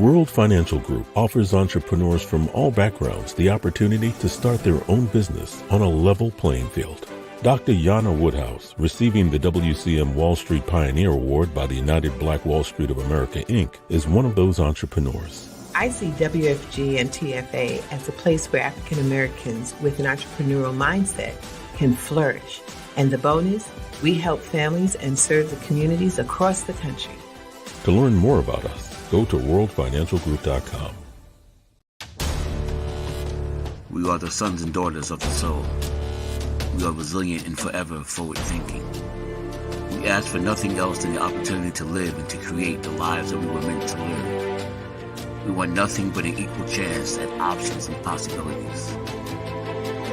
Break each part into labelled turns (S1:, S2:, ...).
S1: World Financial Group offers entrepreneurs from all backgrounds the opportunity to start their own business on a level playing field. Dr. Yana Woodhouse, receiving the WCM Wall Street Pioneer Award by the United Black Wall Street of America, Inc., is one of those entrepreneurs.
S2: I see WFG and TFA as a place where African Americans with an entrepreneurial mindset can flourish. And the bonus, we help families and serve the communities across the country.
S1: To learn more about us, go to worldfinancialgroup.com.
S3: We are the sons and daughters of the soul. We are resilient and forever forward-thinking. We ask for nothing else than the opportunity to live and to create the lives that we were meant to live. We want nothing but an equal chance at options and possibilities.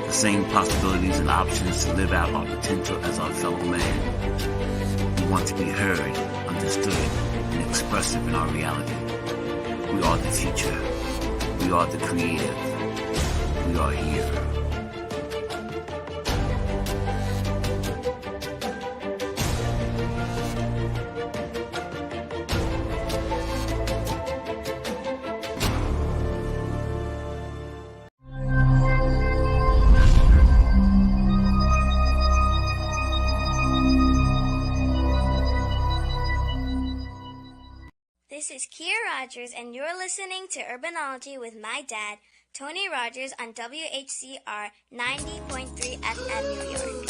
S3: The same possibilities and options to live out our potential as our fellow man. We want to be heard, understood, and expressive in our reality. We are the future. We are the creative. We are here.
S4: This is Kia Rogers, and you're listening to Urbanology with my dad, Tony Rogers, on WHCR 90.3 FM New York.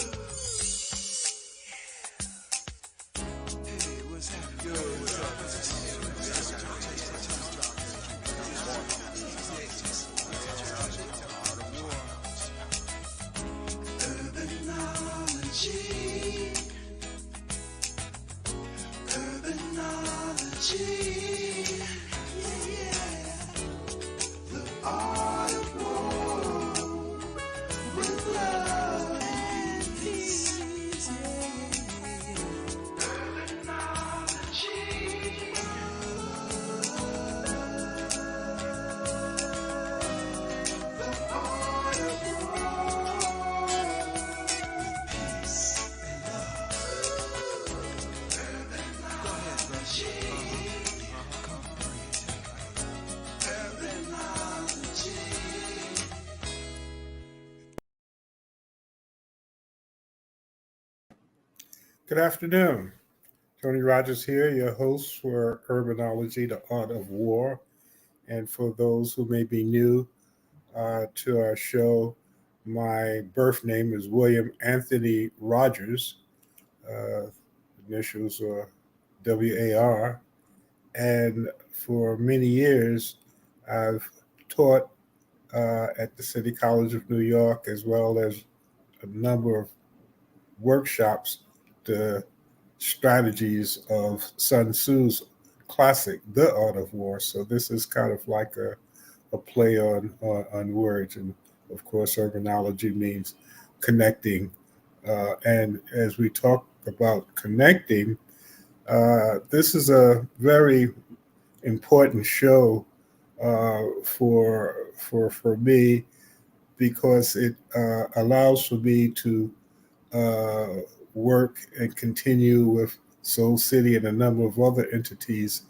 S5: Good afternoon. Tony Rogers here, your host for Urbanology, the Art of War. And for those who may be new to our show, my birth name is William Anthony Rogers. Initials are WAR. And for many years, I've taught at the City College of New York, as well as a number of workshops, the strategies of Sun Tzu's classic, The Art of War. So this is kind of like a play on words. And of course, urbanology means connecting. And as we talk about connecting, this is a very important show for me, because it allows for me to work and continue with Soul City and a number of other entities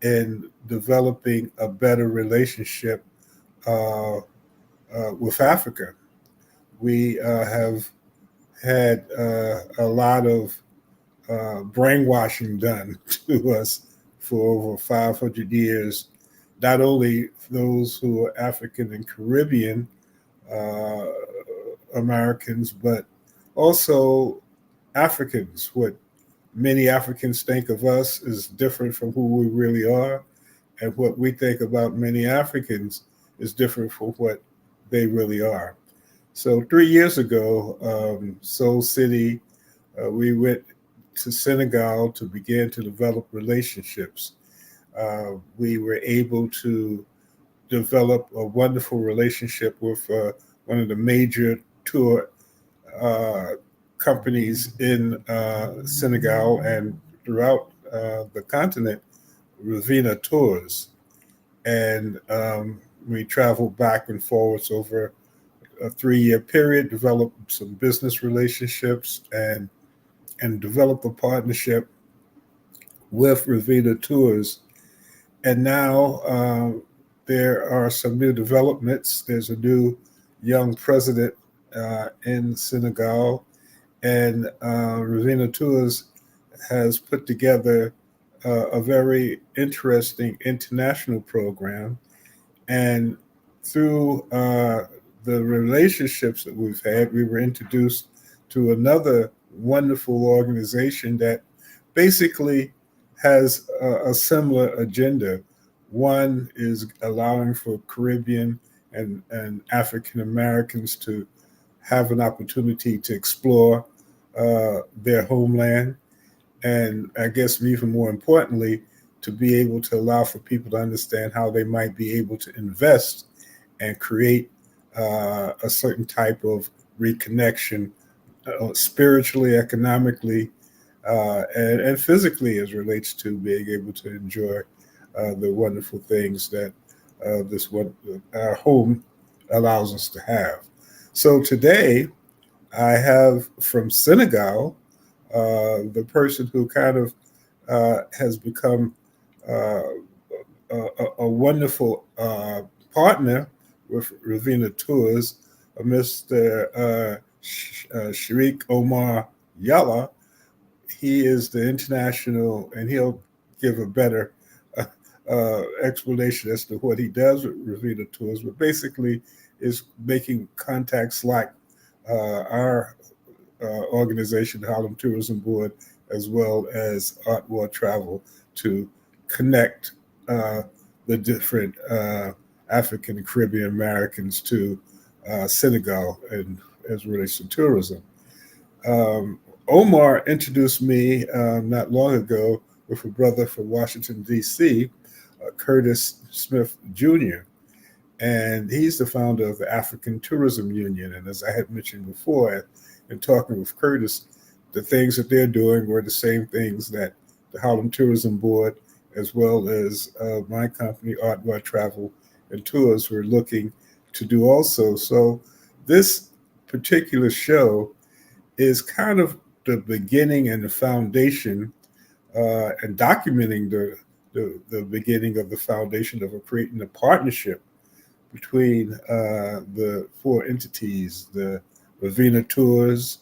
S5: in developing a better relationship with Africa. We have had a lot of brainwashing done to us for over 500 years, not only those who are African and Caribbean Americans, but also Africans. What many Africans think of us is different from who we really are, and what we think about many Africans is different from what they really are. So 3 years ago, Soul City, we went to Senegal to begin to develop relationships. We were able to develop a wonderful relationship with one of the major tour companies in Senegal and throughout the continent, Ravina Tours. And we traveled back and forwards over a 3-year period, developed some business relationships, and developed a partnership with Ravina Tours. And now there are some new developments. There's a new young president in Senegal, and Ravina Tours has put together a very interesting international program. And through the relationships that we've had, we were introduced to another wonderful organization that basically has a similar agenda. One is allowing for Caribbean and African Americans to have an opportunity to explore their homeland. And I guess even more importantly, to be able to allow for people to understand how they might be able to invest and create a certain type of reconnection spiritually, economically, and physically as relates to being able to enjoy the wonderful things that this one our home allows us to have. So today I have from Senegal the person who kind of has become uh, a wonderful partner with Ravina Tours, Mr. Sharik Omar Yalla. He is the international, and he'll give a better explanation as to what he does with Ravina Tours, but basically is making contacts like our organization, the Harlem Tourism Board, as well as Art World Travel, to connect the different African and Caribbean Americans to Senegal and as relates to tourism. Um, Omar introduced me not long ago with a brother from Washington, D.C., Curtis Smith Jr., and he's the founder of the African Tourism Union. And as I had mentioned before, in talking with Curtis, the things that they're doing were the same things that the Harlem Tourism Board, as well as my company, Art Bar Travel and Tours, were looking to do also. So this particular show is kind of the beginning and the foundation and documenting the beginning of the foundation of creating a partnership between the four entities, the Ravina Tours,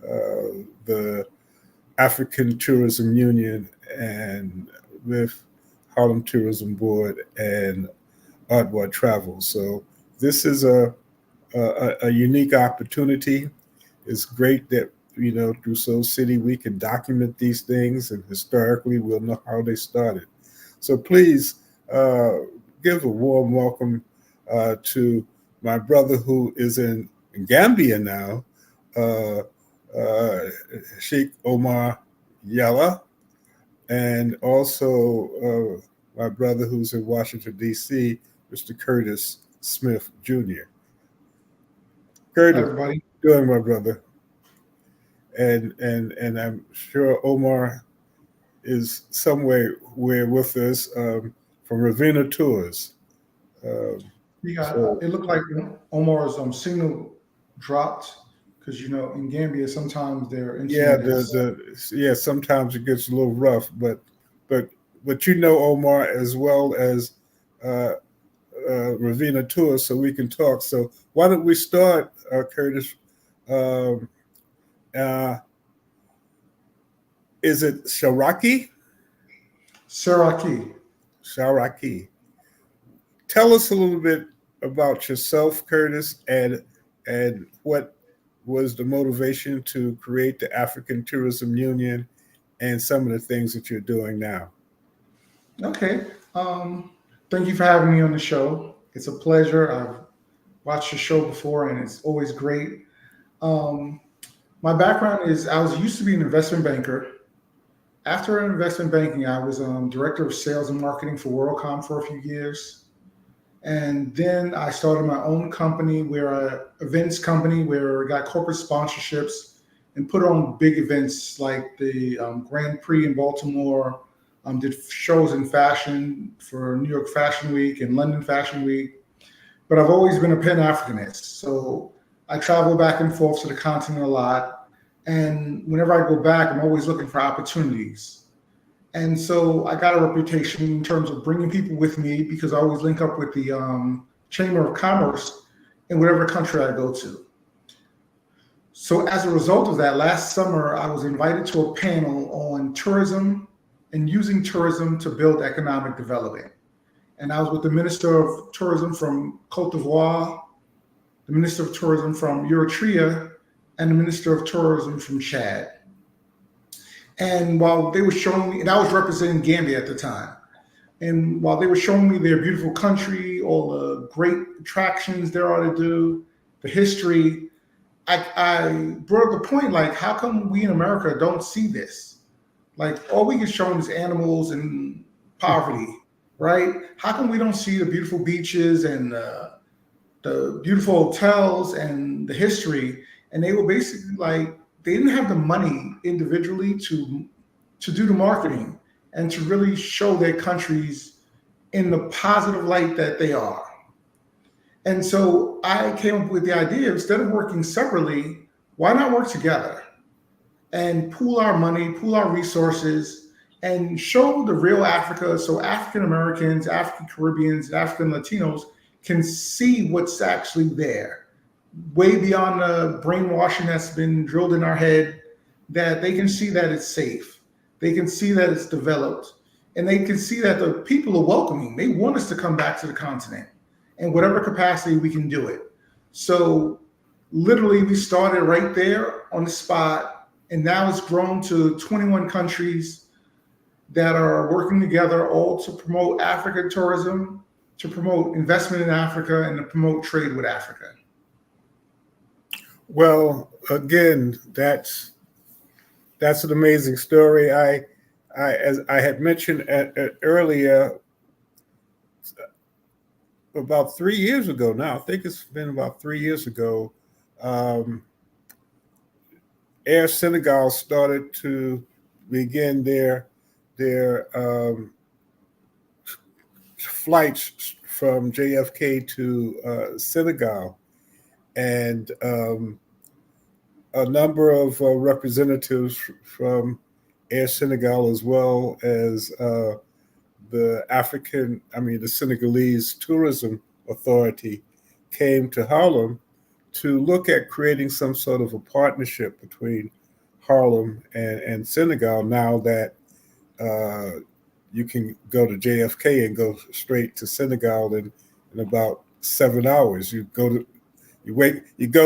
S5: the African Tourism Union, and with Harlem Tourism Board and Art Travel. So this is a unique opportunity. It's great that through Soul City we can document these things, and historically we'll know how they started. So please give a warm welcome to my brother who is in Gambia now, uh, uh, Sheikh Omar Yalla, and also my brother who's in Washington, D.C., Mr. Curtis Smith Jr.
S6: Hi,
S5: Curtis,
S6: everybody.
S5: doing my brother, and I'm sure Omar is somewhere with us from Ravina Tours. Um,
S6: We got.
S5: so
S6: It looked like Omar's signal dropped because in Gambia sometimes their
S5: yeah,
S6: internet
S5: the
S6: is.
S5: the yeah sometimes it gets a little rough, but but Omar as well as uh, Ravina Tours, so we can talk. So why don't we start, Curtis? Um, uh, is it Sharaki?
S6: Saraki.
S5: Sharaki. Tell us a little bit about yourself, Curtis, and what was the motivation to create the African Tourism Union and some of the things that you're doing now.
S6: Okay. Thank you for having me on the show. It's a pleasure. I've watched your show before, and it's always great. Um, my background is I was used to be an investment banker. After investment banking, I was director of sales and marketing for WorldCom for a few years. And then I started my own company, events company, where I got corporate sponsorships and put on big events like the Grand Prix in Baltimore. Did shows in fashion for New York Fashion Week and London Fashion Week. But I've always been a Pan Africanist, so I travel back and forth to the continent a lot. And whenever I go back, I'm always looking for opportunities. And so I got a reputation in terms of bringing people with me because I always link up with the Chamber of Commerce in whatever country I go to. So as a result of that, last summer I was invited to a panel on tourism and using tourism to build economic development. And I was with the Minister of Tourism from Cote d'Ivoire, the Minister of Tourism from Eritrea, and the Minister of Tourism from Chad. And while they were showing me, and I was representing Gambia at the time, and while they were showing me their beautiful country, all the great attractions there are to do, the history, I brought up the point like, how come we in America don't see this? Like, all we get shown is animals and poverty, right? How come we don't see the beautiful beaches and the beautiful hotels and the history? And they were basically like, they didn't have the money individually to do the marketing and to really show their countries in the positive light that they are. And so I came up with the idea, instead of working separately, why not work together and pool our money, pool our resources, and show the real Africa so African Americans, African Caribbeans, African Latinos can see what's actually there, way beyond the brainwashing that's been drilled in our head, that they can see that it's safe. They can see that it's developed. And they can see that the people are welcoming. They want us to come back to the continent in whatever capacity we can do it. So literally we started right there on the spot, and now it's grown to 21 countries that are working together all to promote African tourism, to promote investment in Africa, and to promote trade with Africa.
S5: Well, again, that's an amazing story. As I had mentioned earlier, about 3 years ago now, I think it's been about 3 years ago, Air Senegal started to begin their flights from JFK to Senegal, and a number of representatives from Air Senegal, as well as the Senegalese Tourism Authority, came to Harlem to look at creating some sort of a partnership between Harlem and Senegal. Now that you can go to JFK and go straight to Senegal in about 7 hours. You go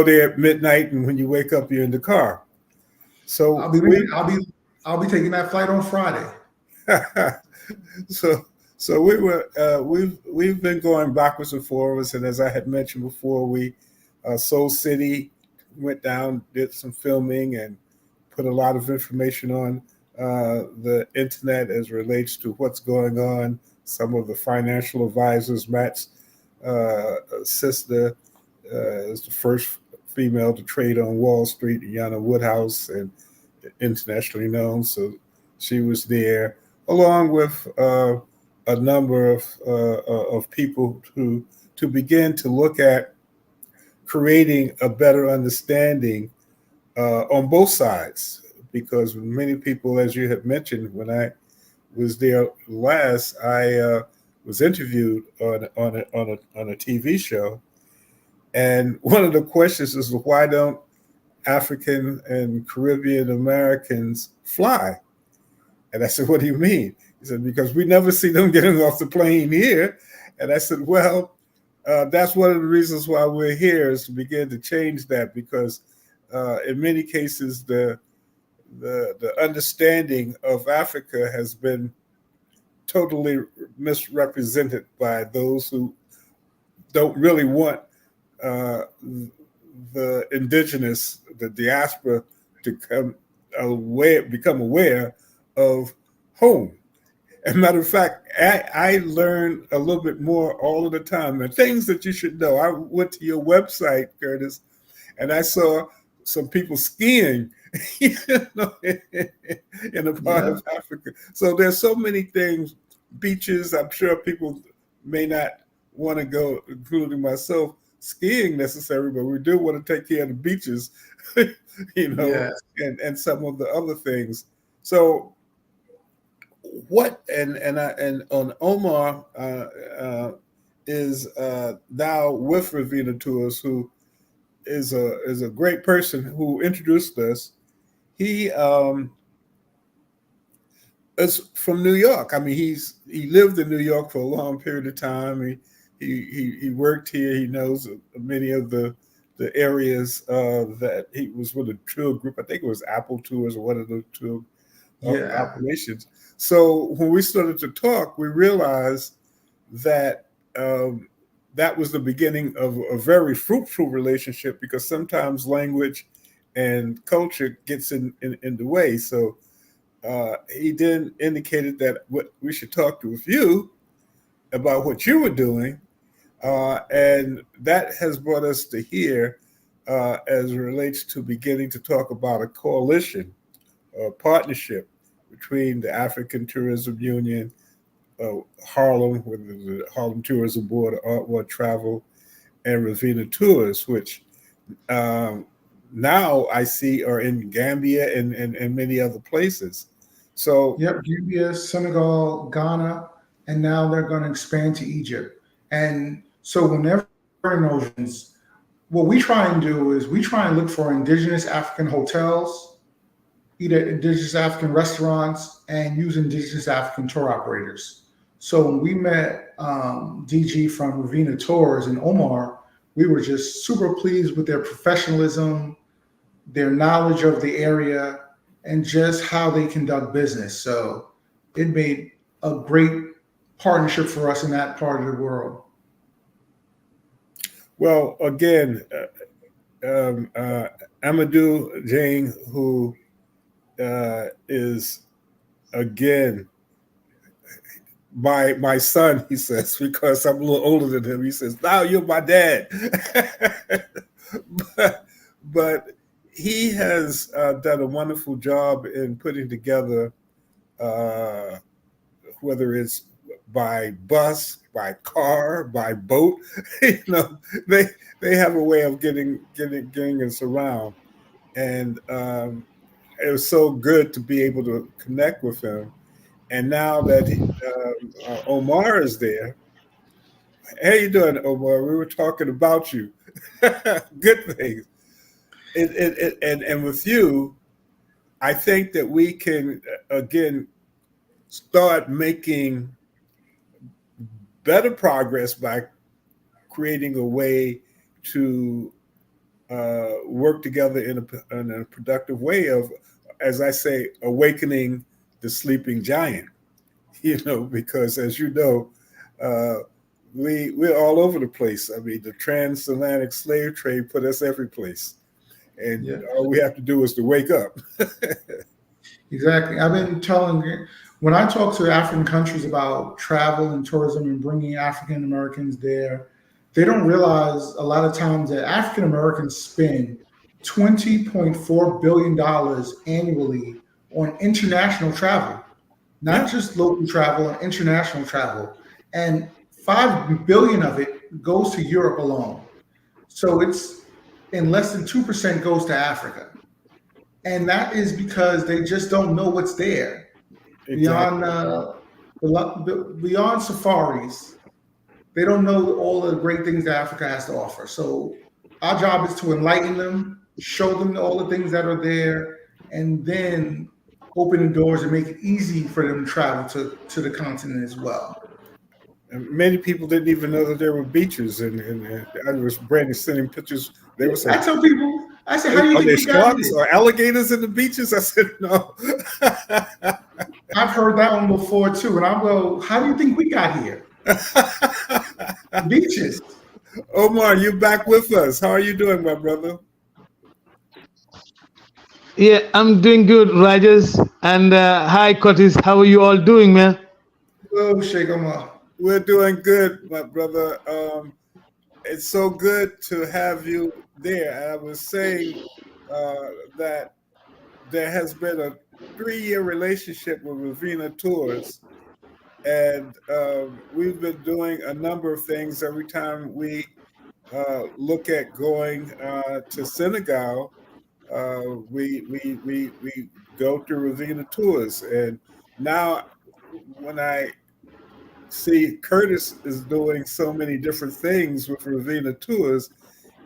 S5: there at midnight, and when you wake up, you're in the car. So
S6: I'll be taking that flight on Friday.
S5: so we've been going backwards and forwards, and as I had mentioned before, we Soul City went down, did some filming, and put a lot of information on the internet as relates to what's going on. Some of the financial advisors, Matt's sister is the first female to trade on Wall Street, Yana Woodhouse, and internationally known. So she was there, along with a number of people to begin to look at creating a better understanding on both sides. Because many people, as you have mentioned, when I was there last, I was interviewed on a TV show, and one of the questions is, why don't African and Caribbean Americans fly? And I said, what do you mean? He said, because we never see them getting off the plane here. And I said, well, that's one of the reasons why we're here, is to begin to change that, because in many cases the understanding of Africa has been totally misrepresented by those who don't really want the indigenous, the diaspora, to become aware of home. As a matter of fact, I learn a little bit more all of the time, and things that you should know. I went to your website, Curtis, and I saw some people skiing in a part of Africa. So there's so many things, beaches. I'm sure people may not want to go, including myself, skiing necessarily, but we do want to take care of the beaches, and some of the other things. So what and on Omar is now with Ravina Tours, who is a great person who introduced us. He is from New York. I mean, he lived in New York for a long period of time. He worked here. He knows many of the areas that he was with a tour group. I think it was Apple Tours or one of the tour
S6: Yeah.
S5: operations. So when we started to talk, we realized that um, that was the beginning of a very fruitful relationship because sometimes language and culture gets in the way. So he then indicated that what we should talk to with you about what you were doing, and that has brought us to here as it relates to beginning to talk about a coalition or partnership between the African Tourism Union, uh, Harlem, with the Harlem Tourism Board, Artwork Travel, and Ravina Tours, which um, now I see are in Gambia and many other places. So,
S6: Yep, Gambia, Senegal, Ghana, and now they're going to expand to Egypt. And so whenever we're in those regions, what we try and do is we try and look for indigenous African hotels, either indigenous African restaurants, and use indigenous African tour operators. So when we met DG from Ravina Tours and Omar, we were just super pleased with their professionalism, their knowledge of the area, and just how they conduct business. So it made a great partnership for us in that part of the world.
S5: well, again, Amadou Jane, who is again my son, he says, because I'm a little older than him. He says, "Now you're my dad." but he has done a wonderful job in putting together, uh, whether it's by bus, by car, by boat. you know, they they have a way of getting us around, and it was so good to be able to connect with him. And now that Omar is there, how you doing, Omar? We were talking about you. Good things. And with you, I think that we can again start making better progress by creating a way to work together in a productive way of, as I say, awakening the sleeping giant. Because as you know, uh, we're all over the place. I mean, the transatlantic slave trade put us every place, and
S6: Yeah,
S5: all we have to do is to wake up.
S6: exactly. I've been telling when I talk to African countries about travel and tourism and bringing African Americans there, they don't realize a lot of times that African Americans spend $20.4 billion annually on international travel, not
S5: Yeah,
S6: just local travel and international travel. And 5 billion of it goes to Europe alone. So it's and less than 2% goes to Africa. And that is because they just don't know what's there beyond
S5: exactly.
S6: beyond safaris. They don't know all the great things that Africa has to offer. So our job is to enlighten them, show them all the things that are there, and then open the doors and make it easy for them to travel to the continent as well.
S5: And many people didn't even know that there were beaches, and I was Brandon sending pictures. They were saying,
S6: I tell people, I say, how do you
S5: "Are
S6: think
S5: there
S6: we got
S5: sharks
S6: here?
S5: or alligators in the beaches?" I said, "No."
S6: I've heard that one before too. And I go, how do you think we got here? The beaches.
S5: Omar, you back with us? How are you doing, my brother?
S7: Yeah, I'm doing good, Rajas. And hi, Curtis. How are you all doing, man?
S6: Oh, Sheikh Omar.
S5: We're doing good, my brother. It's so good to have you there. And I was saying uh, that there has been a 3-year relationship with Ravina Tours, and we've been doing a number of things. Every time we look at going to Senegal, we go to Ravina Tours, and now when I see Curtis is doing so many different things with Ravina Tours,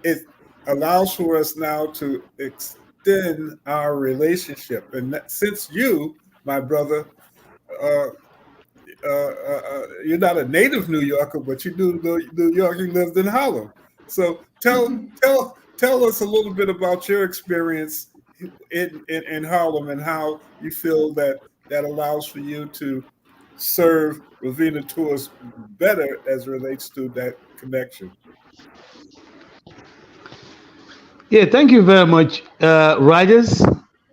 S5: it allows for us now to extend our relationship. And since you, my brother, uh, you're not a native New Yorker, but you do New York. You lived in Harlem, so tell us a little bit about your experience in Harlem and how you feel that that allows for you to serve Ravina Tours better as relates to that connection.
S7: Yeah, thank you very much, Rajas.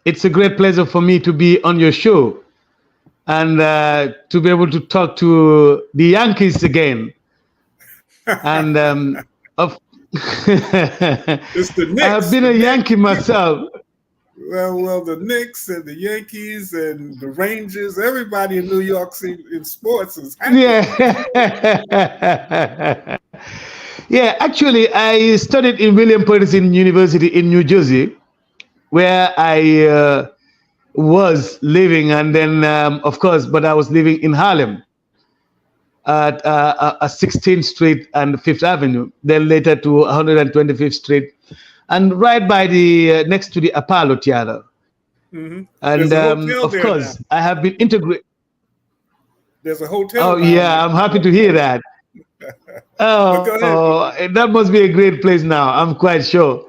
S7: It's a great pleasure for me to be on your show and to be able to talk to the Yankees again. And of I
S5: It's the
S7: have
S5: Knicks.
S7: been a Yankee myself.
S5: Well, the Knicks and the Yankees and the Rangers, everybody in New York in sports is happy.
S7: Yeah. Yeah, actually, I studied in William Patterson University in New Jersey, where I was living, and then, of course, but I was living in Harlem at 16th Street and Fifth Avenue, then later to 125th Street, and right by the next to the Apollo Theater.
S5: Hmm.
S7: And
S5: There's a
S7: of
S5: hotel there
S7: course,
S5: now.
S7: I have been integrated.
S5: There's a
S7: Oh
S5: hotel now in
S7: yeah, I'm happy to hear that.
S5: But go ahead.
S7: Oh, that must be a great place now. I'm quite sure.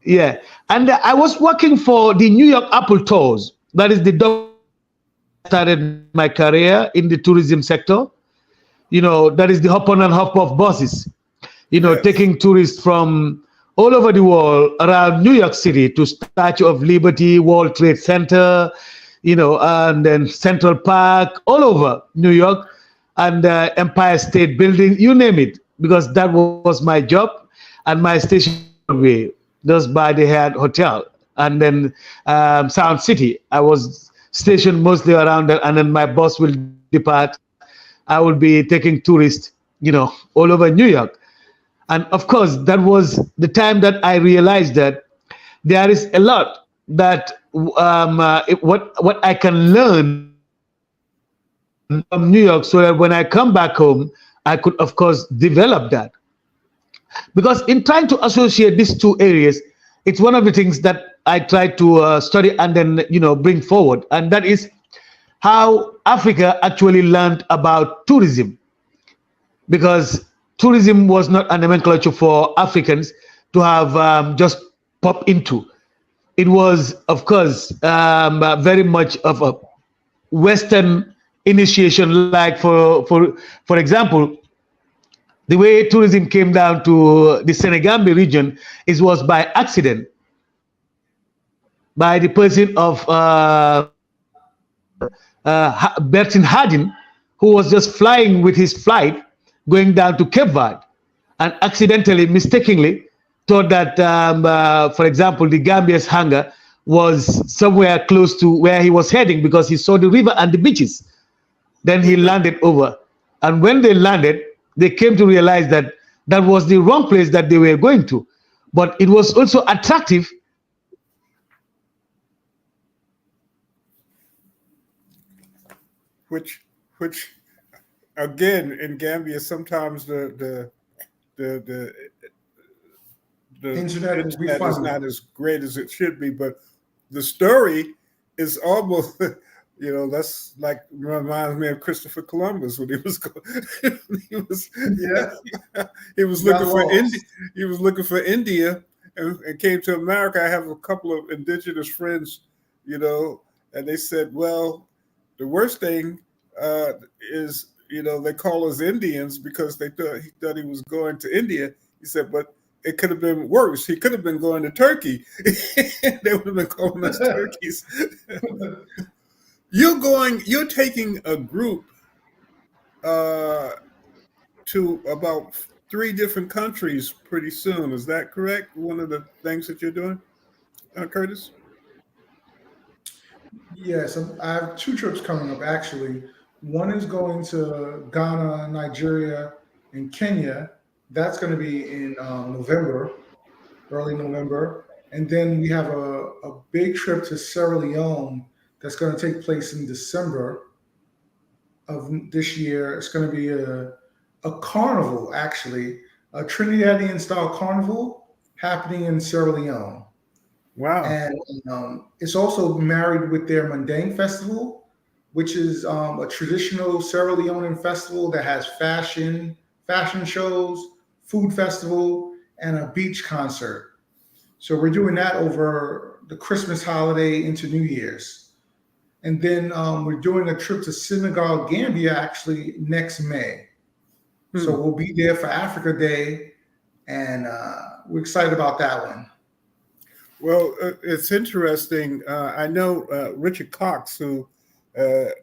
S7: Yeah, and I was working for the New York Apple Tours. That is the WTO where I started my career in the tourism sector. That is the hop on and hop off buses.
S5: Yes.
S7: Taking tourists from all over the world around New York City to Statue of Liberty, World Trade Center, and then Central Park, all over New York, and Empire State Building, you name it, because that was my job, and my station was Broadway, just by the Hyatt Hotel, and then Sound City. I was stationed mostly around there, and then my boss will depart. I will be taking tourists, all over New York. And of course, that was the time that I realized that there is a lot that what I can learn from New York, so that when I come back home, I could, of course, develop that. Because in trying to associate these two areas, it's one of the things that I try to study and then bring forward, and that is how Africa actually learned about tourism, because tourism was not a nomenclature for Africans to have just pop into. It was, of course, very much of a Western initiation. Like for example, the way tourism came down to the Senegambie region is was by accident, by the person of Bertin Hardin, who was just flying with his flight going down to Cape Verde, and accidentally, mistakenly, thought that, for example, the Gambia's hangar was somewhere close to where he was heading because he saw the river and the beaches. Then he landed over. And when they landed, they came to realize that that was the wrong place that they were going to. But it was also attractive.
S5: Which again in Gambia sometimes the the
S6: Internet will be
S5: internet is
S6: funny.
S5: not as great as it should be, but the story is almost that's like reminds me of Christopher Columbus when he was he was
S6: Yeah,
S5: he was
S6: got
S5: looking for India.
S6: lost.
S5: He was looking for India and came to America. I have a couple of indigenous friends, you know, and they said, well, the worst thing is, they call us Indians because he thought he was going to India. He said, but it could have been worse. He could have been going to Turkey. They would have been calling us turkeys. You're taking a group uh, to about three different countries pretty soon. Is that correct? One of the things that you're doing, Curtis?
S6: Yes, I have two trips coming up actually. One is going to Ghana, Nigeria, and Kenya. That's going to be in November, early November. And then we have a big trip to Sierra Leone that's going to take place in December. of this year. It's going to be a carnival, actually, a Trinidadian style carnival happening in Sierra Leone.
S5: Wow.
S6: And it's also married with their Mundane Festival, which is a traditional Sierra Leonean festival that has fashion shows, food festival, and a beach concert. So we're doing that over the Christmas holiday into New Year's. And then we're doing a trip to Senegal, Gambia, actually next May. So
S5: Hmm.
S6: we'll be there for Africa Day, and we're excited about that one.
S5: Well, it's interesting. I know Richard Cox, who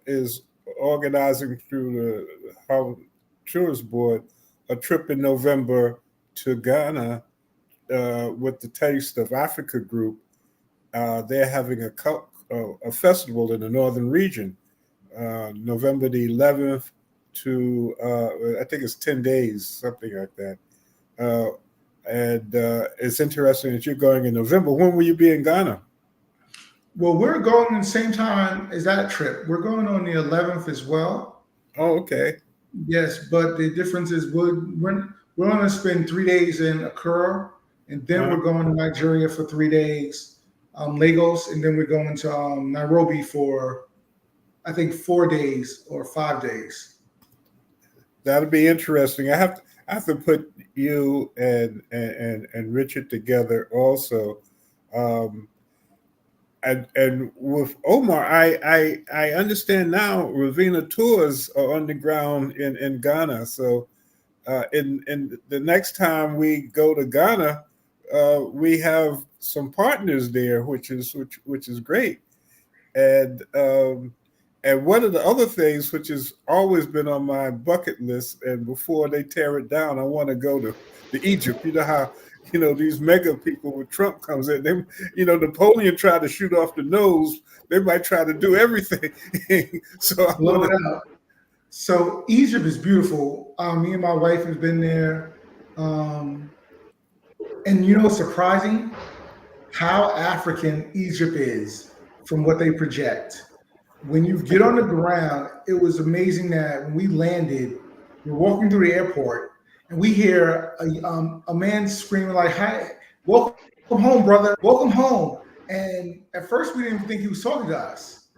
S5: is organizing through the Harlem Tourist Board a trip in November to Ghana with the Taste of Africa group. They're having a festival in the northern region, November the 11th to I think it's 10 days, something like that. Uh, and it's interesting that you're going in November. When will you be in Ghana?
S6: Well, we're going at the same time as that trip. We're going on the 11th as well.
S5: Oh, okay.
S6: Yes, but the difference is we're going to spend 3 days in Accra, and then
S5: Uh,
S6: we're going to Nigeria for 3 days, Lagos, and then we're going to Nairobi for I think 4 days or 5 days.
S5: that'll be interesting. I have to put you and Richard together also. Um, and with Omar, I understand now Ravina tours are underground in Ghana. So in the next time we go to Ghana, we have some partners there, which is great. And and one of the other things which has always been on my bucket list, and before they tear it down, I want to go to Egypt. You know how these mega people with Trump comes in. They, Napoleon tried to shoot off the nose. They might try to do everything. So I
S6: Blow
S5: want
S6: it
S5: to.
S6: out. So Egypt is beautiful. Me and my wife have been there, um, and it's surprising how African Egypt is from what they project. When you get on the ground, it was amazing that when we landed, we're walking through the airport and we hear a man screaming like, "Hi, welcome home, brother, welcome home." And at first, we didn't even think he was talking to us,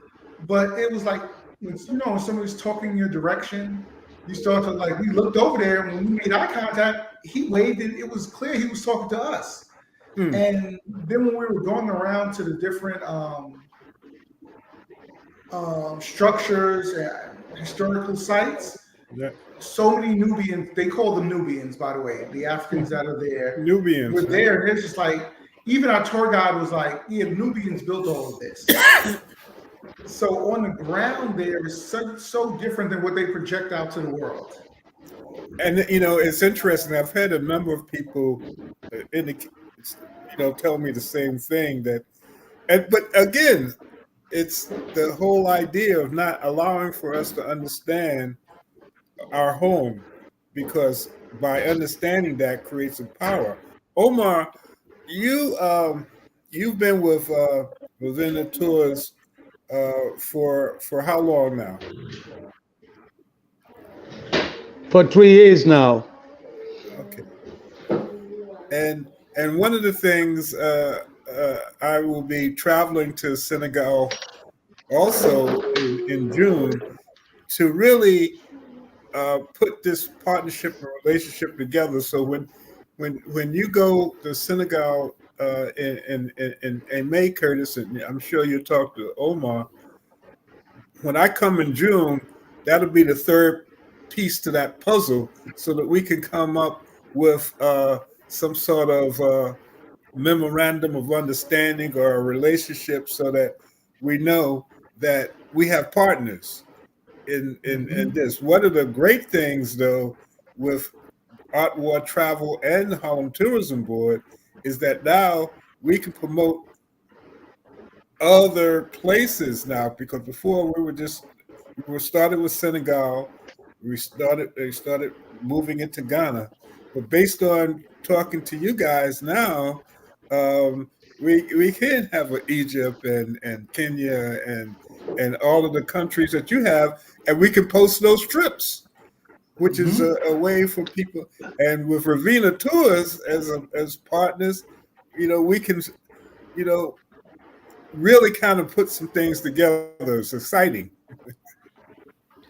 S6: but it was like when somebody's talking in your direction, you start to like. We looked over there and when we made eye contact, he waved and it was clear he was talking to us.
S5: Hmm,
S6: And then when we were going around to the different structures and historical sites,
S5: yeah.
S6: so many Nubians, they call them Nubians, by the way, the Africans that are there,
S5: Nubians,
S6: were
S5: huh?
S6: there. And it's just like, even our tour guide was like, yeah, the Nubians built all of this. So on the ground there is so different than what they project out to the world.
S5: And it's interesting. I've had a number of people indicate, tell me the same thing but again, it's the whole idea of not allowing for us to understand our home, because by understanding that creates a power. Omar, you've been within the tours for how long now?
S7: For 3 years now.
S5: Okay. And one of the things I will be traveling to Senegal also in June to really put this partnership and relationship together. So when you go to Senegal in May, Curtis, and I'm sure you'll talk to Omar. When I come in June, that'll be the third piece to that puzzle, so that we can come up with some sort of memorandum of understanding or a relationship, so that we know that we have partners in
S6: Mhm.
S5: this. One of the great things, though, with Art War Travel and the Harlem Tourism Board is that now we can promote other places now, because before we were started with Senegal, they started moving into Ghana, but based on talking to you guys now, um, we can have a Egypt and Kenya and all of the countries that you have, and we can post those trips, which is a way for people. And with Ravina Tours as partners, we can, really kind of put some things together. It's exciting.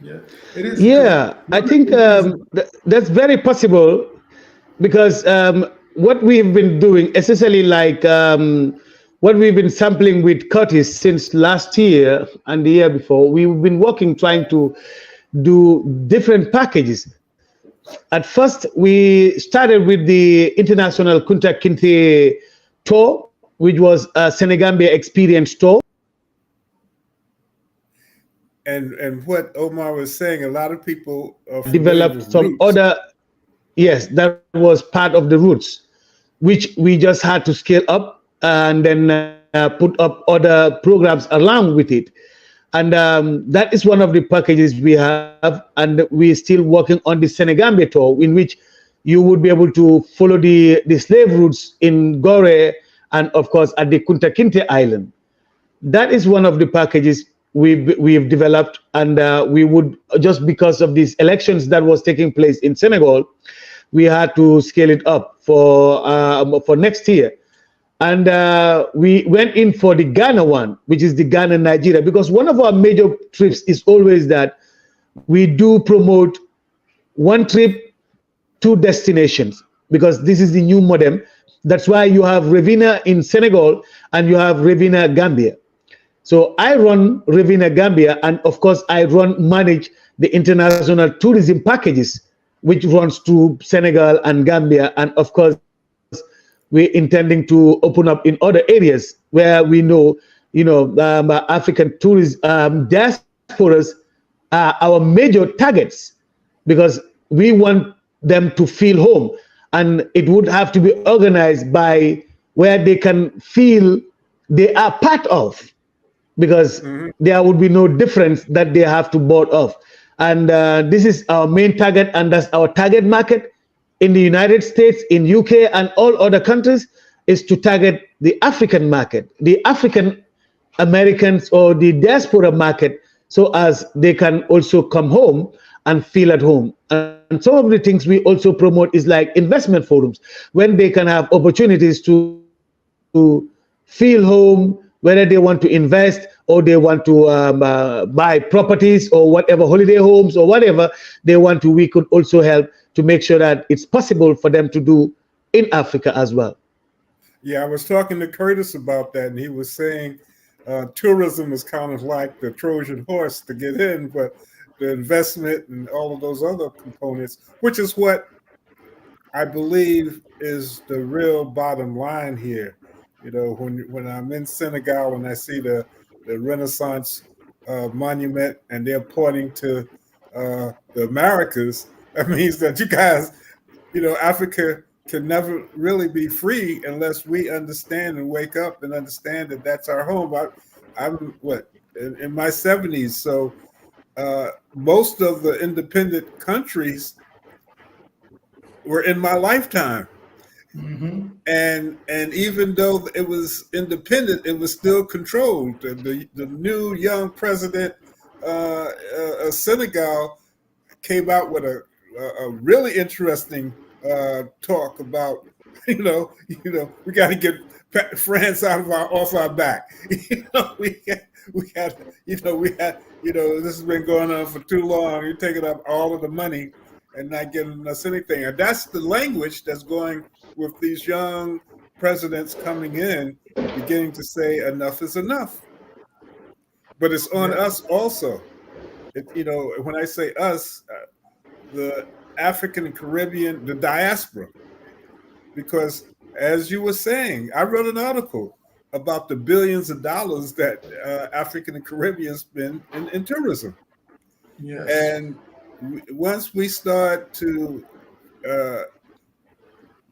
S6: Yeah, it is because
S7: Yeah, I
S6: one of the
S7: think
S6: good things.
S7: that's very possible because what we've been doing, essentially like what we've been sampling with Curtis since last year and the year before, we've been working trying to do different packages. At first, we started with the International Kunta Kinte tour, which was a Senegambia experience tour.
S5: And what Omar was saying, a lot of people are familiar
S7: Developed
S5: with
S7: some
S5: Roots.
S7: other, yes, that was part of the roots, which we just had to scale up and then put up other programs along with it. And that is one of the packages we have. And we're still working on the Senegambia tour, in which you would be able to follow the slave routes in Gore and, of course, at the Kunta Kinte Island. That is one of the packages we've developed, and we would, just because of these elections that was taking place in Senegal, we had to scale it up for next year. And we went in for the Ghana one, which is the Ghana Nigeria, because one of our major trips is always that we do promote one trip, two destinations, because this is the new modem. That's why you have Revina in Senegal and you have Revina Gambia. So I run Revina Gambia, and of course I manage the international tourism packages, which runs to Senegal and Gambia. And of course, we're intending to open up in other areas where we know, African tourists, diasporas are our major targets, because we want them to feel home, and it would have to be organized by where they can feel they are part of, because there would be no difference that they have to board off. And this is our main target, and that's our target market in the United States, in UK, and all other countries, is to target the African market, the African Americans or the diaspora market, so as they can also come home and feel at home. And some of the things we also promote is like investment forums, when they can have opportunities to feel home, whether they want to invest or they want to buy properties or whatever, holiday homes or whatever they want to. We could also help to make sure that it's possible for them to do in Africa as well.
S5: Yeah, I was talking to Curtis about that, and he was saying tourism is kind of like the Trojan horse to get in, but the investment and all of those other components, which is what I believe is the real bottom line here. When I'm in Senegal and I see the Renaissance monument and they're pointing to the Americas, that means that you guys, Africa can never really be free unless we understand and wake up and understand that that's our home. I'm in my 70s, so most of the independent countries were in my lifetime. And even though it was independent, it was still controlled. The new young president of Senegal came out with a really interesting talk about we got to get France off our back. We had this has been going on for too long. You're taking up all of the money and not giving us anything. And that's the language that's going with these young presidents coming in, beginning to say enough is enough. But it's on us also. When I say us, the African and Caribbean, the diaspora, because as you were saying, I wrote an article about the billions of dollars that African and Caribbean spend in tourism.
S6: Yes.
S5: And once we start to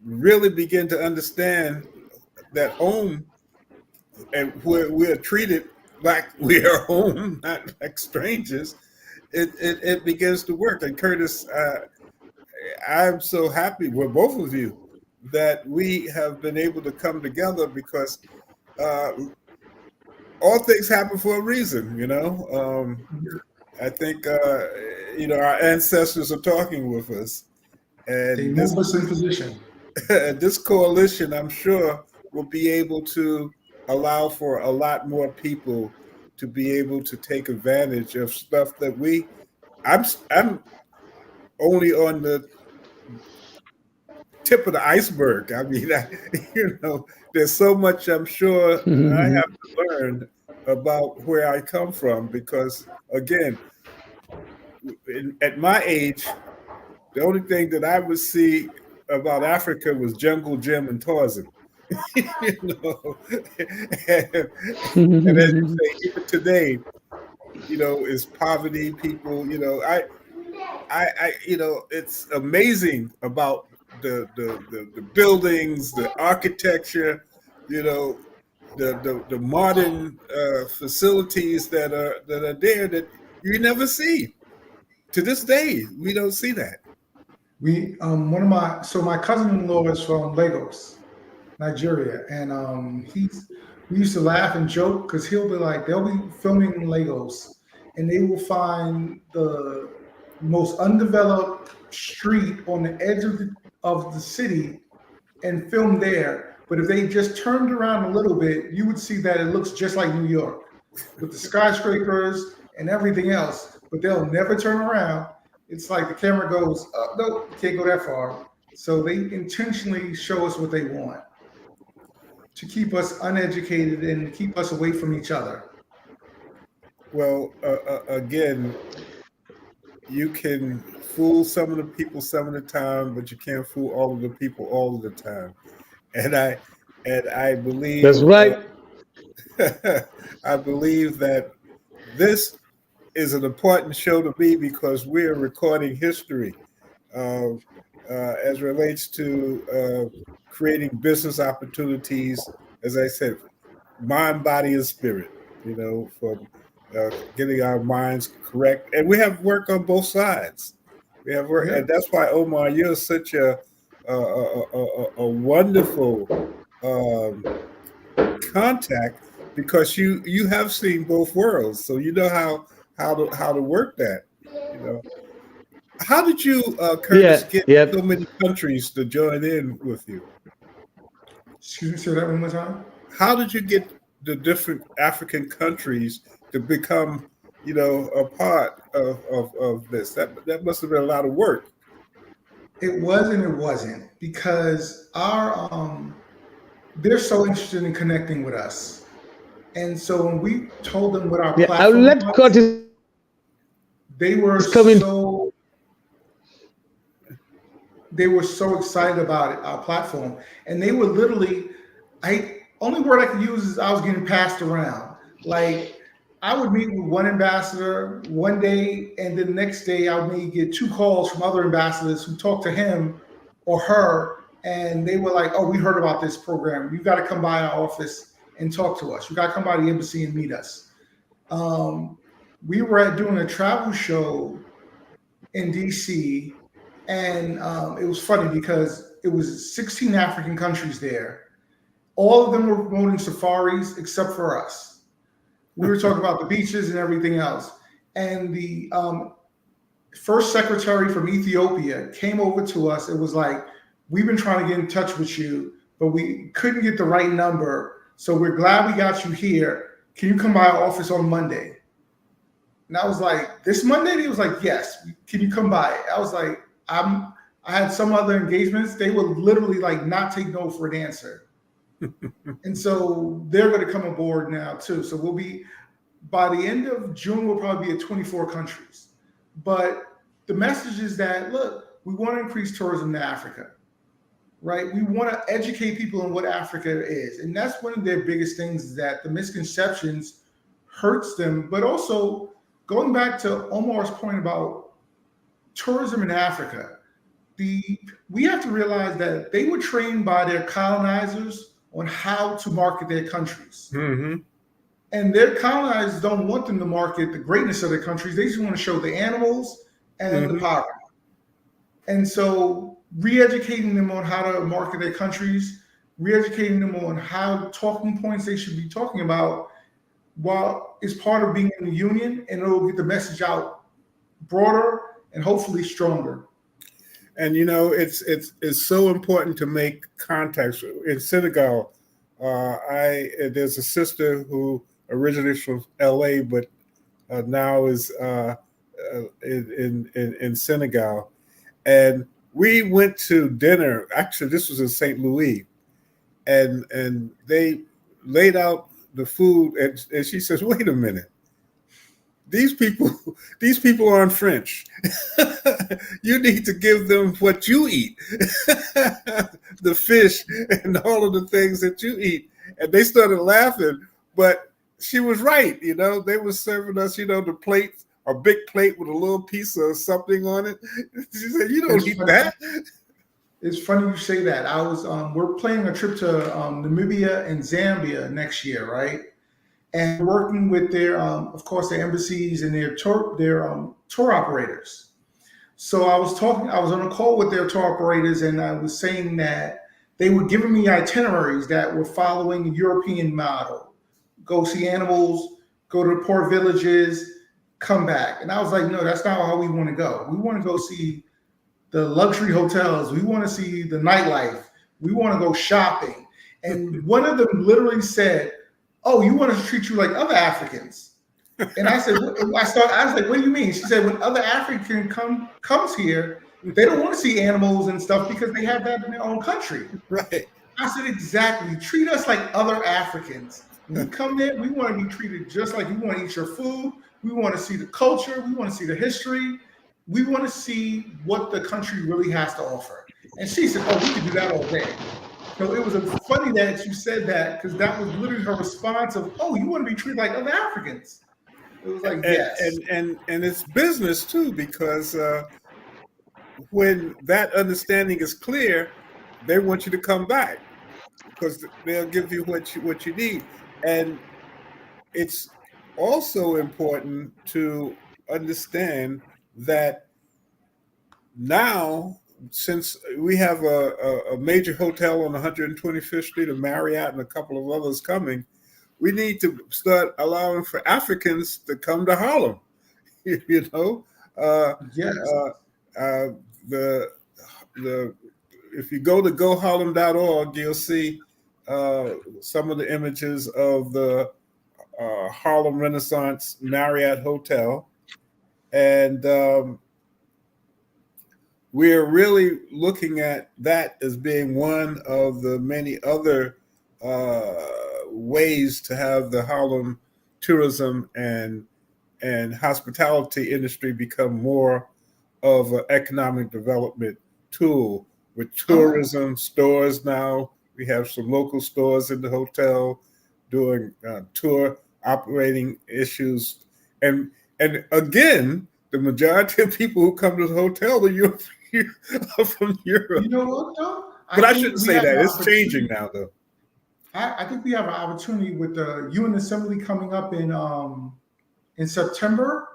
S5: really begin to understand that home, and we're treated like we are home, not like strangers, it begins to work. And Curtis, I'm so happy with both of you that we have been able to come together, because all things happen for a reason, you know. I think our ancestors are talking with us,
S6: They
S5: and this
S6: move us in position.
S5: this coalition, I'm sure, will be able to allow for a lot more people to be able to take advantage of stuff that I'm only on the tip of the iceberg. I mean, there's so much I'm sure I have to learn about where I come from because, again, at my age, the only thing that I would see about Africa was Jungle Jim and Tarzan. you know, and as you say, even today, is poverty. People, it's amazing about the buildings, the architecture, you know, the modern facilities that are there that you never see. To this day, we don't see that.
S6: We one of my so my cousin-in-law is from Lagos, Nigeria, and he's we used to laugh and joke because he'll be like they'll be filming in Lagos, and they will find the most undeveloped street on the edge of the city and film there. But if they just turned around a little bit, you would see that it looks just like New York with the skyscrapers and everything else. But they'll never turn around. It's like the camera goes, oh, nope, can't go that far. So they intentionally show us what they want to keep us uneducated and keep us away from each other.
S5: Well, again, you can fool some of the people some of the time, but you can't fool all of the people all of the time. And I believe
S7: That's right.
S5: I believe that this is an important show to me because we're recording history uh, as relates to creating business opportunities. As I said, mind, body, and spirit. From getting our minds correct, and we have work on both sides. We have work,
S6: Yeah.
S5: and that's why Omar, you're such a wonderful um, contact because you have seen both worlds, so you know how to work that. You know, how did you, Curtis,
S7: Yeah,
S5: get
S7: yeah.
S5: so many countries to join in with you?
S6: Excuse me, say that one more time.
S5: How did you get the different African countries to become, a part of this? That must have been a lot of work.
S6: It was and it wasn't because our they're so interested in connecting with us. And so when we told them what our
S7: Yeah, I'll
S6: platform
S7: let
S6: was,
S7: Curtis
S6: they were
S7: come in.
S6: so they were so excited about it, our platform, and they were literally. I only word I could use is I was getting passed around. Like I would meet with one ambassador one day, and then the next day I may get two calls from other ambassadors who talked to him or her, and they were like, "Oh, we heard about this program. You got to come by our office and talk to us. You got to come by the embassy and meet us." Um, we were doing a travel show in DC, and it was funny because it was 16 African countries there. All of them were promoting safaris except for us. We were talking about the beaches and everything else. And the first secretary from Ethiopia came over to us. It was like, we've been trying to get in touch with you, but we couldn't get the right number. So we're glad we got you here. Can you come by our office on Monday? And I was like, this Monday? And he was like, yes. Can you come by? I was like, I had some other engagements. They would literally like not take no for an answer. And so they're going to come aboard now too. So we'll be by the end of June, we'll probably be at 24 countries. But the message is that look, we want to increase tourism to Africa, right? We want to educate people on what Africa is, and that's one of their biggest things is that the misconceptions hurts them. But also going back to Omar's point about tourism in Africa, we have to realize that they were trained by their colonizers on how to market their countries.
S5: Mm-hmm.
S6: And their colonizers don't want them to market the greatness of their countries. They just want to show the animals and the poverty. And so re-educating them on how to market their countries, re-educating them on how talking points they should be talking about, while it's part of being in the union, and it'll get the message out broader and hopefully stronger.
S5: And it's so important to make contacts. In Senegal, there's a sister who originates from L.A. but now is in Senegal, and we went to dinner. Actually, this was in St. Louis, and they laid out the food, and she says, "Wait a minute, these people aren't French. You need to give them what you eat, the fish and all of the things that you eat." And they started laughing, but she was right. They were serving us, the plate, a big plate with a little piece of something on it. She said, "You don't eat that."
S6: It's funny you say that. We're planning a trip to Namibia and Zambia next year, right? And working with their, of course, their embassies and their tour operators. So I was on a call with their tour operators, and I was saying that they were giving me itineraries that were following the European model: go see animals, go to the poor villages, come back. And I was like, no, that's not how we want to go. We want to go see the luxury hotels. We want to see the nightlife. We want to go shopping. And one of them literally said, "Oh, you want us to treat you like other Africans?" And I said, I was like, "What do you mean?" She said, "When other African comes here, they don't want to see animals and stuff because they have that in their own country."
S5: Right.
S6: I said, "Exactly. Treat us like other Africans. When we come there, we want to be treated just like we want to eat your food. We want to see the culture. We want to see the history. We want to see what the country really has to offer." And she said, "Oh, we can do that all day." So it was funny that you said that, because that was literally her response of, "Oh, you want to be treated like other Africans." It was like, yes.
S5: And it's business too, because when that understanding is clear, they want you to come back because they'll give you what you need. And it's also important to understand that now, since we have a major hotel on 125th Street, a Marriott, and a couple of others coming, we need to start allowing for Africans to come to Harlem. Yes. If you go to goharlem.org, you'll see some of the images of the Harlem Renaissance Marriott Hotel, and we're really looking at that as being one of the many other ways to have the Harlem tourism and hospitality industry become more of an economic development tool. With tourism stores now, we have some local stores in the hotel doing tour operating issues, and again, the majority of people who come to the hotel are from Europe.
S6: You know what, though?
S5: But I shouldn't say that. It's changing now, though.
S6: I think we have an opportunity with the UN Assembly coming up in September.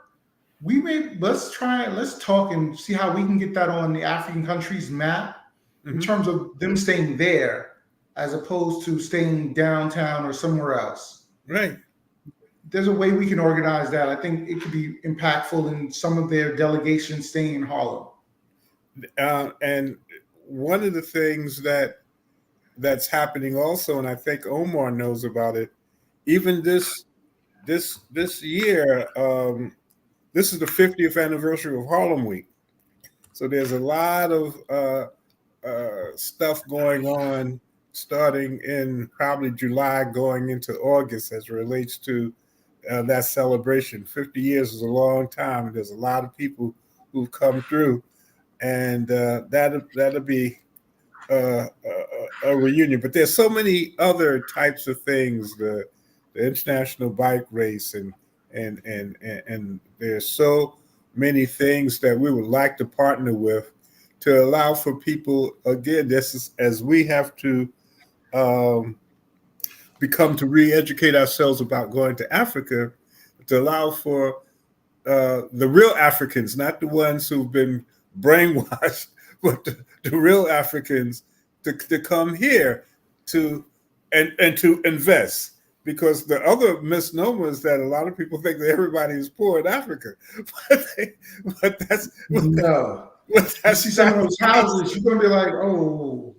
S6: Let's talk and see how we can get that on the African countries map in terms of them staying there as opposed to staying downtown or somewhere else.
S5: Right.
S6: There's a way we can organize that. I think it could be impactful in some of their delegations staying in Harlem.
S5: And one of the things that's happening also, and I think Omar knows about it, even this year, this is the 50th anniversary of Harlem Week. So there's a lot of stuff going on starting in probably July going into August as it relates to that celebration. 50 years is a long time, and there's a lot of people who've come through, and that'll be a reunion. But there's so many other types of things, the international bike race, and there's so many things that we would like to partner with to allow for people, again, this is as we have to become to re-educate ourselves about going to Africa, to allow for the real Africans, not the ones who've been brainwashed, but the real Africans to come here and to invest. because the other misnomer is that a lot of people think that everybody is poor in Africa, but, but that's
S6: No.
S5: but
S6: You see
S5: that's
S6: some
S5: not
S6: of those
S5: the case.
S6: houses, you're gonna be like, oh,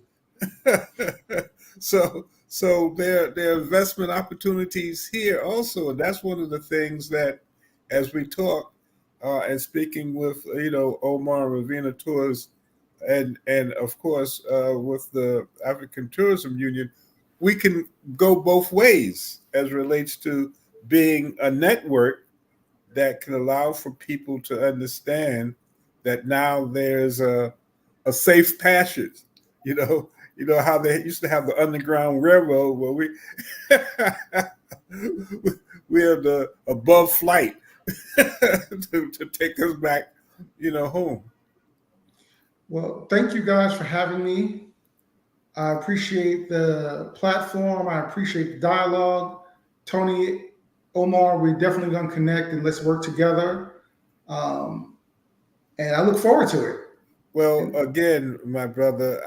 S5: So there are investment opportunities here also, and that's one of the things that, as we talk and speaking with Omar Ravina Tours, and of course with the African Tourism Union, we can go both ways as relates to being a network that can allow for people to understand that now there's a safe passage. You know how they used to have the Underground Railroad where we have the above flight to take us back, home.
S6: well, thank you guys for having me. I appreciate the platform. I appreciate the dialogue. Tony, Omar, we're definitely gonna connect and let's work together. Um, and I look forward to it.
S5: Well,
S6: And
S5: again, my brother,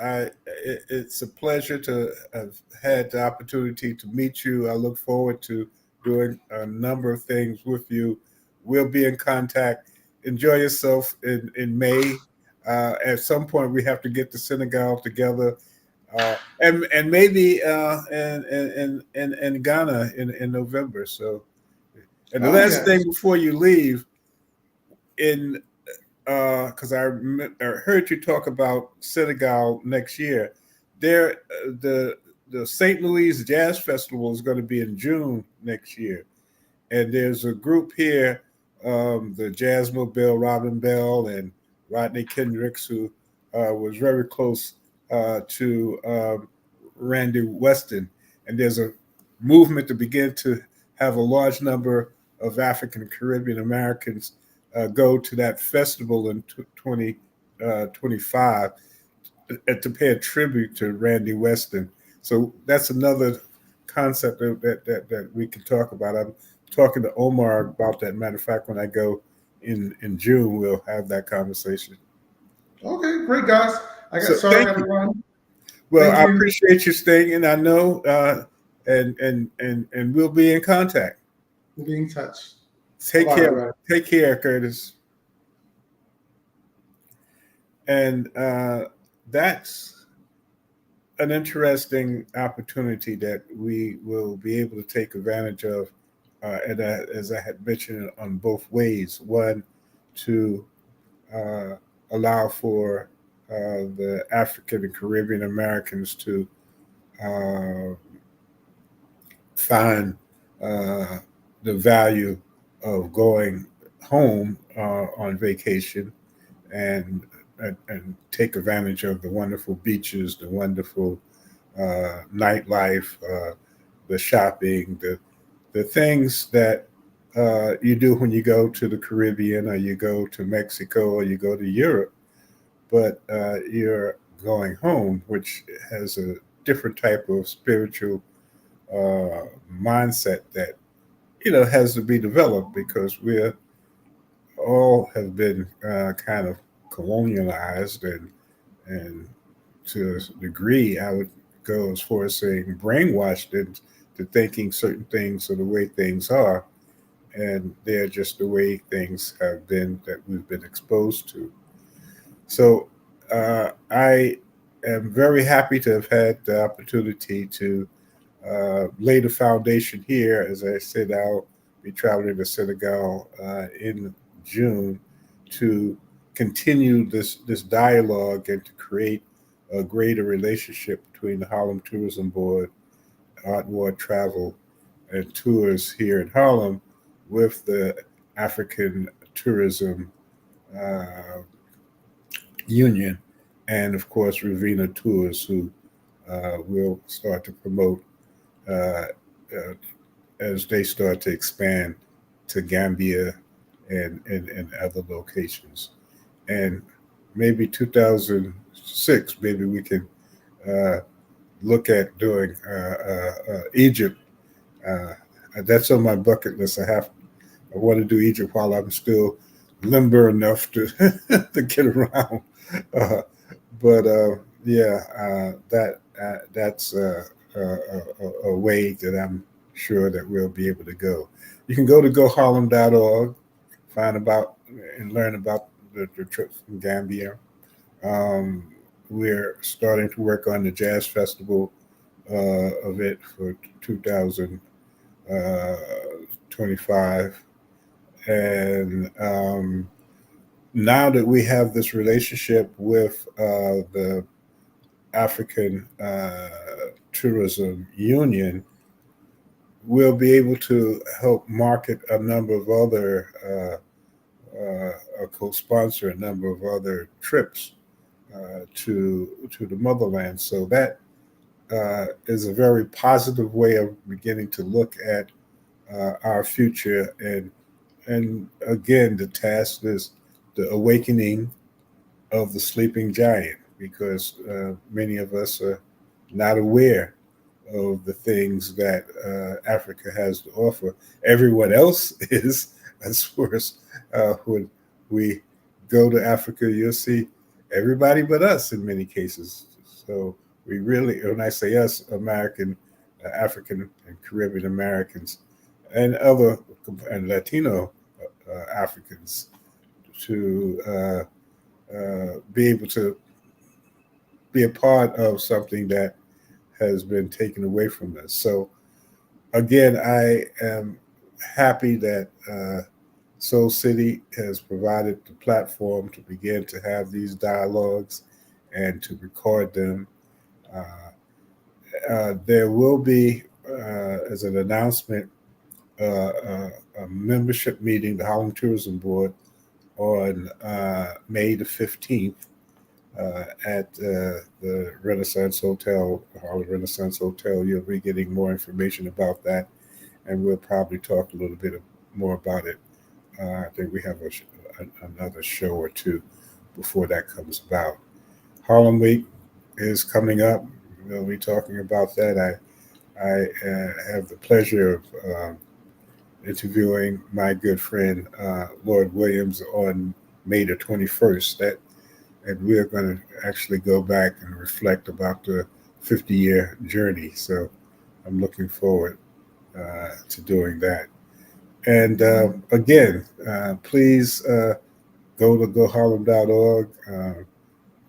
S5: it's a pleasure to have had the opportunity to meet you. I look forward to doing a number of things with you. We'll be in contact. Enjoy yourself in May. At some point, we have to get to Senegal together, and maybe in Ghana in November. So, and the
S6: oh
S5: last thing
S6: yes.
S5: before you leave, in because I heard you talk about Senegal next year. There, the St. Louis Jazz Festival is going to be in June next year, and there's a group here, the Jazz Mobile, Robin Bell and Rodney Kendricks, who was very close to Randy Weston, and there's a movement to begin to have a large number of African Caribbean Americans go to that festival in 2025 to pay a tribute to Randy Weston. So that's another concept that we can talk about. I'm talking to Omar about that. Matter of fact, when I go in June, we'll have that conversation.
S6: Okay, great guys.
S5: So
S6: Sorry, I
S5: thank
S6: gotta
S5: you.
S6: run.
S5: Well,
S6: Thank
S5: I
S6: you.
S5: appreciate you staying, and I know, and we'll be in contact.
S6: We'll be in touch. Bye
S5: Take
S6: bye,
S5: care.
S6: everybody.
S5: Take care, Curtis. And that's an interesting opportunity that we will be able to take advantage of. And as I had mentioned, on both ways. One, to uh, allow for the African and Caribbean Americans to uh, find uh, the value of going home on vacation and take advantage of the wonderful beaches, the wonderful nightlife, the shopping, the things that you do when you go to the Caribbean or you go to Mexico or you go to Europe, but you're going home, which has a different type of spiritual mindset that has to be developed because we're all have been kind of colonialized and to a degree, I would go as far as saying brainwashed into thinking certain things are the way things are, and they're just the way things have been that we've been exposed to. So I am very happy to have had the opportunity to lay the foundation here. As I said, I'll be traveling to Senegal in June to continue this dialogue and to create a greater relationship between the Harlem Tourism Board, Art Ward Travel, and Tours here in Harlem with the African Tourism uh, Union, and of course Ravina Tours, who will start to promote uh, uh, as they start to expand to Gambia and other locations. And maybe 2006, maybe we can uh, look at doing Egypt. Uh, that's on my bucket list. I want to do Egypt while I'm still limber enough to to get around. Uh, but yeah, that's a way that I'm sure that we'll be able to go. You can go to goharlem.org, find about and learn about the trip from Gambia. Um, we're starting to work on the jazz festival of it for 2025. And now that we have this relationship with the African Tourism Union, we'll be able to help market a number of other, co-sponsor a number of other trips to the motherland. So that is a very positive way of beginning to look at our future. And again, the task is the awakening of the sleeping giant, because many of us are not aware of the things that Africa has to offer. Everyone else is. As far as when we go to Africa, you'll see everybody but us in many cases. So we really, when I say us, American, African, and Caribbean Americans, and other and Latino Africans, to be able to be a part of something that has been taken away from us. So again, I am happy that Soul City has provided the platform to begin to have these dialogues and to record them. There will be, as an announcement, a membership meeting, the Harlem Tourism Board, on May the 15th at the Renaissance Hotel, the Harlem Renaissance Hotel. You'll be getting more information about that, and we'll probably talk a little bit more about it. I think we have another show or two before that comes about. Harlem Week is coming up. We'll be talking about that. I have the pleasure of interviewing my good friend Lord Williams on May the 21st. And we're going to actually go back and reflect about the 50-year journey. So I'm looking forward to doing that. And again, please go to goharlem.org,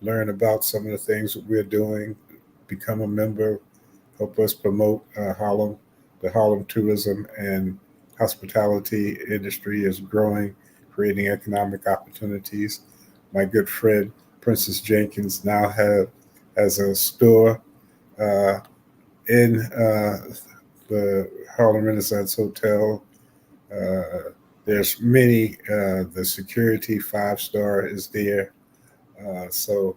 S5: learn about some of the things that we're doing, become a member, help us promote Harlem. The Harlem tourism and hospitality industry is growing, creating economic opportunities. My good friend Princess Jenkins now has a store in the Harlem Renaissance Hotel. There's many. The security 5-star is there. So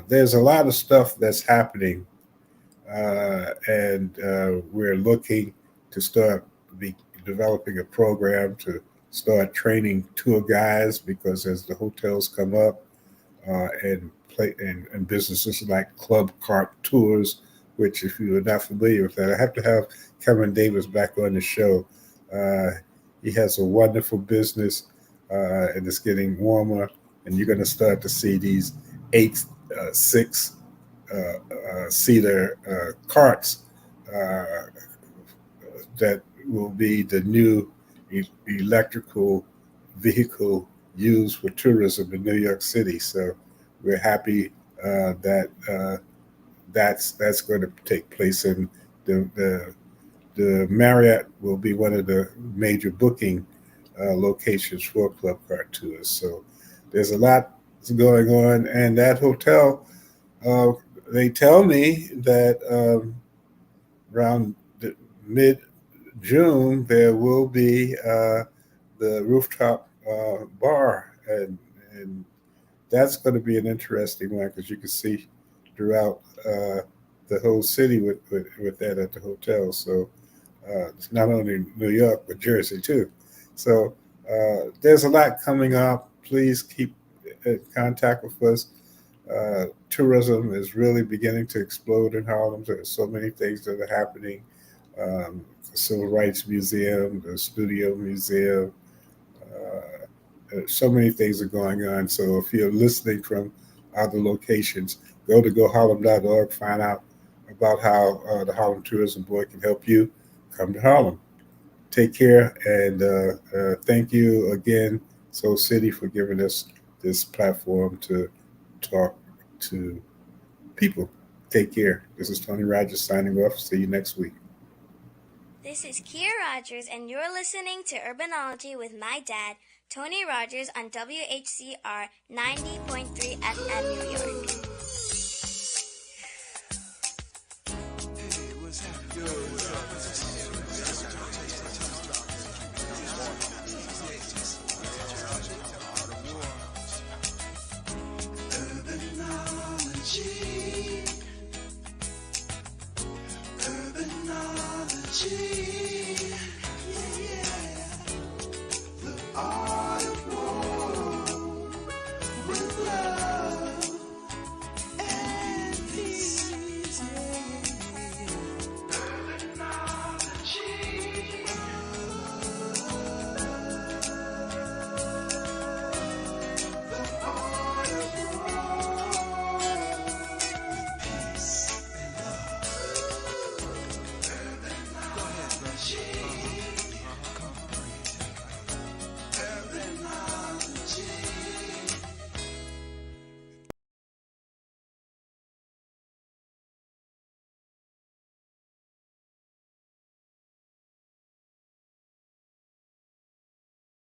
S5: there's a lot of stuff that's happening, and we're looking to start developing a program to start training tour guides, because as the hotels come up and businesses like Club Cart Tours, which if you are not familiar with that, I have to have Kevin Davis back on the show. He has a wonderful business, and it's getting warmer, and you're going to start to see these 6-seater carts that will be the new electrical vehicle used for tourism in New York City. So we're happy that that's going to take place, and the Marriott will be one of the major booking locations for Club Car Tours. So there's a lot going on, and that hotel, they tell me that around mid-June there will be the rooftop bar, and that's going to be an interesting one, because you can see throughout the whole city with that at the hotel. So it's not only New York, but Jersey too. So there's a lot coming up. Please keep in contact with us. Tourism is really beginning to explode in Harlem. There's so many things that are happening. The Civil Rights Museum, the Studio Museum, so many things are going on. So if you're listening from other locations, go to goharlem.org, find out about how the Harlem Tourism Board can help you come to Harlem. Take care, and thank you again, Soul City, for giving us this platform to talk to people. Take care. This is Tony Rogers signing off. See you next week.
S4: This is Kia Rogers, and you're listening to Urbanology with my dad, Tony Rogers, on WHCR 90.3 FM New York.
S8: Urbanology.